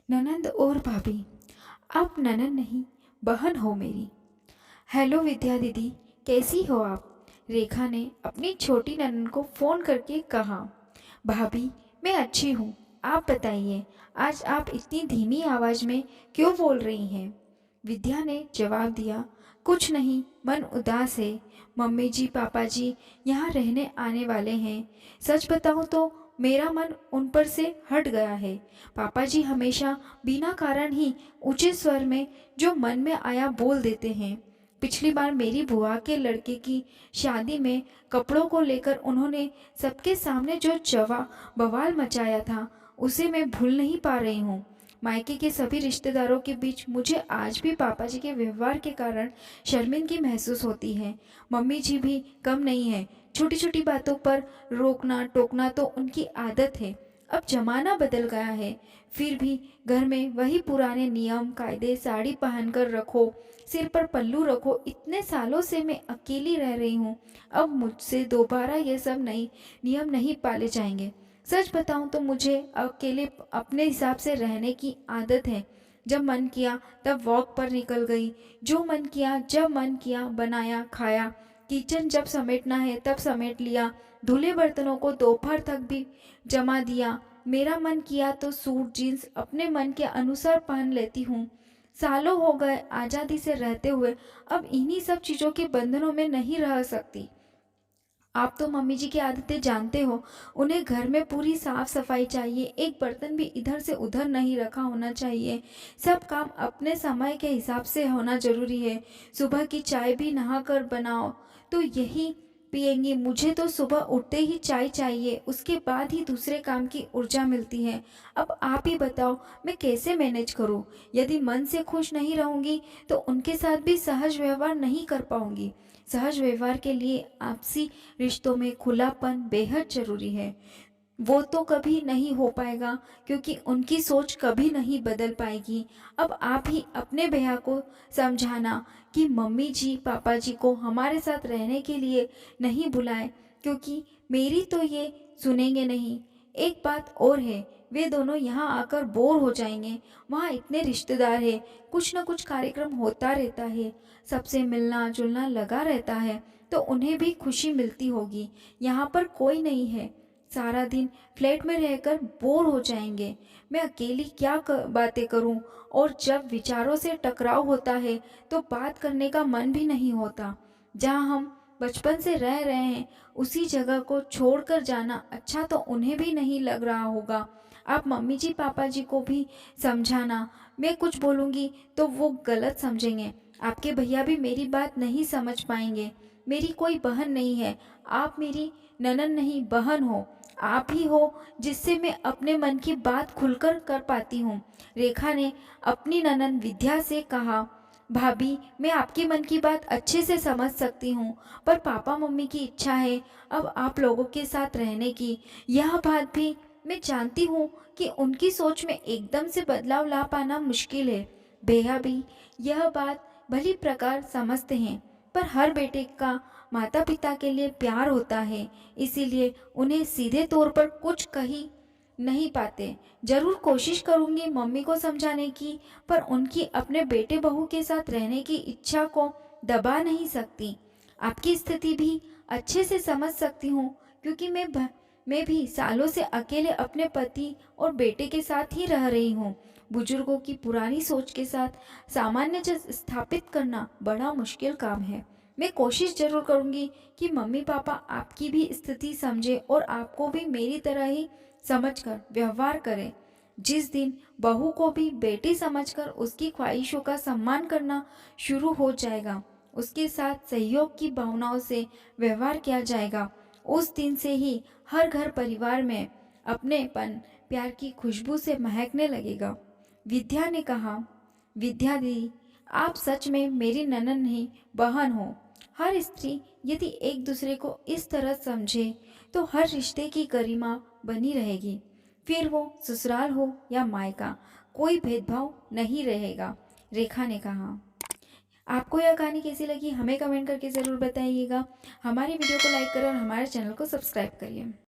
ननंद और भाभी, आप ननंद नहीं बहन हो मेरी। हेलो विद्या दीदी, कैसी हो आप? रेखा ने अपनी छोटी ननंद को फ़ोन करके कहा। भाभी, मैं अच्छी हूँ। आप बताइए, आज आप इतनी धीमी आवाज़ में क्यों बोल रही हैं? विद्या ने जवाब दिया, कुछ नहीं, मन उदास है। मम्मी जी पापा जी यहाँ रहने आने वाले हैं। सच बताऊँ तो मेरा मन उन पर से हट गया है। पापा जी हमेशा बिना कारण ही ऊंचे स्वर में जो मन में आया बोल देते हैं। पिछली बार मेरी बुआ के लड़के की शादी में कपड़ों को लेकर उन्होंने सबके सामने जो बवाल मचाया था, उसे मैं भूल नहीं पा रही हूँ। मायके के सभी रिश्तेदारों के बीच मुझे आज भी पापा जी के व्यवहार के कारण शर्मिंदगी महसूस होती है। मम्मी जी भी कम नहीं है। छोटी छोटी बातों पर रोकना टोकना तो उनकी आदत है। अब जमाना बदल गया है, फिर भी घर में वही पुराने नियम कायदे, साड़ी पहनकर रखो, सिर पर पल्लू रखो। इतने सालों से मैं अकेली रह रही हूँ, अब मुझसे दोबारा ये सब नई नियम नहीं पाले जाएंगे। सच बताऊं तो मुझे अकेले अपने हिसाब से रहने की आदत है। जब मन किया तब वॉक पर निकल गई, जो मन किया जब मन किया बनाया खाया। किचन जब समेटना है तब समेट लिया, धुले बर्तनों को दोपहर तक भी जमा दिया। मेरा मन किया तो सूट जीन्स अपने मन के अनुसार पहन लेती हूँ। सालों हो गए आज़ादी से रहते हुए, अब इन्हीं सब चीज़ों के बंधनों में नहीं रह सकती। आप तो मम्मी जी की आदतें जानते हो। उन्हें घर में पूरी साफ सफाई चाहिए, एक बर्तन भी इधर से उधर नहीं रखा होना चाहिए। सब काम अपने समय के हिसाब से होना जरूरी है। सुबह की चाय भी नहा कर बनाओ तो यही पिएंगी। मुझे तो सुबह उठते ही चाय चाहिए, उसके बाद ही दूसरे काम की ऊर्जा मिलती है। अब आप ही बताओ, मैं कैसे मैनेज करूं? यदि मन से खुश नहीं रहूंगी तो उनके साथ भी सहज व्यवहार नहीं कर पाऊंगी। सहज व्यवहार के लिए आपसी रिश्तों में खुलापन बेहद जरूरी है। वो तो कभी नहीं हो पाएगा क्योंकि उनकी सोच कभी नहीं बदल पाएगी। अब आप ही अपने भैया को समझाना कि मम्मी जी पापा जी को हमारे साथ रहने के लिए नहीं बुलाए, क्योंकि मेरी तो ये सुनेंगे नहीं। एक बात और है, वे दोनों यहाँ आकर बोर हो जाएंगे। वहाँ इतने रिश्तेदार हैं, कुछ न कुछ कार्यक्रम होता रहता है, सबसे मिलना जुलना लगा रहता है, तो उन्हें भी खुशी मिलती होगी। यहाँ पर कोई नहीं है, सारा दिन फ्लैट में रहकर बोर हो जाएंगे। मैं अकेली क्या बातें करूं? और जब विचारों से टकराव होता है तो बात करने का मन भी नहीं होता। जहां हम बचपन से रह रहे हैं, उसी जगह को छोड़कर जाना अच्छा तो उन्हें भी नहीं लग रहा होगा। आप मम्मी जी पापा जी को भी समझाना। मैं कुछ बोलूँगी तो वो गलत समझेंगे। आपके भैया भी मेरी बात नहीं समझ पाएंगे। मेरी कोई बहन नहीं है, आप मेरी ननद नहीं बहन हो। आप ही हो जिससे मैं अपने मन की बात खुलकर कर पाती हूँ। रेखा ने अपनी ननद विद्या से कहा, भाभी, मैं आपके मन की बात अच्छे से समझ सकती हूँ, पर पापा मम्मी की इच्छा है अब आप लोगों के साथ रहने की। यह बात भी मैं जानती हूँ कि उनकी सोच में एकदम से बदलाव ला पाना मुश्किल है। भैया भी यह बात भली प्रकार समझते हैं, पर हर बेटे का माता पिता के लिए प्यार होता है, इसीलिए उन्हें सीधे तौर पर कुछ कही नहीं पाते। जरूर कोशिश करूंगी मम्मी को समझाने की, पर उनकी अपने बेटे बहू के साथ रहने की इच्छा को दबा नहीं सकती। आपकी स्थिति भी अच्छे से समझ सकती हूँ, क्योंकि मैं भी सालों से अकेले अपने पति और बेटे के साथ ही रह रही हूँ। बुजुर्गों की पुरानी सोच के साथ सामंजस्य स्थापित करना बड़ा मुश्किल काम है। मैं कोशिश जरूर करूंगी कि मम्मी पापा आपकी भी स्थिति समझे और आपको भी मेरी तरह ही समझकर व्यवहार करें। जिस दिन बहू को भी बेटी समझकर उसकी ख्वाहिशों का सम्मान करना शुरू हो जाएगा, उसके साथ सहयोग की भावनाओं से व्यवहार किया जाएगा, उस दिन से ही हर घर परिवार में अपनेपन प्यार की खुशबू से महकने लगेगा। विद्या ने कहा, विद्या दीदी, आप सच में मेरी ननद नहीं बहन हो। हर स्त्री यदि एक दूसरे को इस तरह समझे तो हर रिश्ते की गरिमा बनी रहेगी। फिर वो ससुराल हो या मायका, कोई भेदभाव नहीं रहेगा। रेखा ने कहा। आपको यह कहानी कैसी लगी हमें कमेंट करके ज़रूर बताइएगा। हमारी वीडियो को लाइक करें और हमारे चैनल को सब्सक्राइब करिए।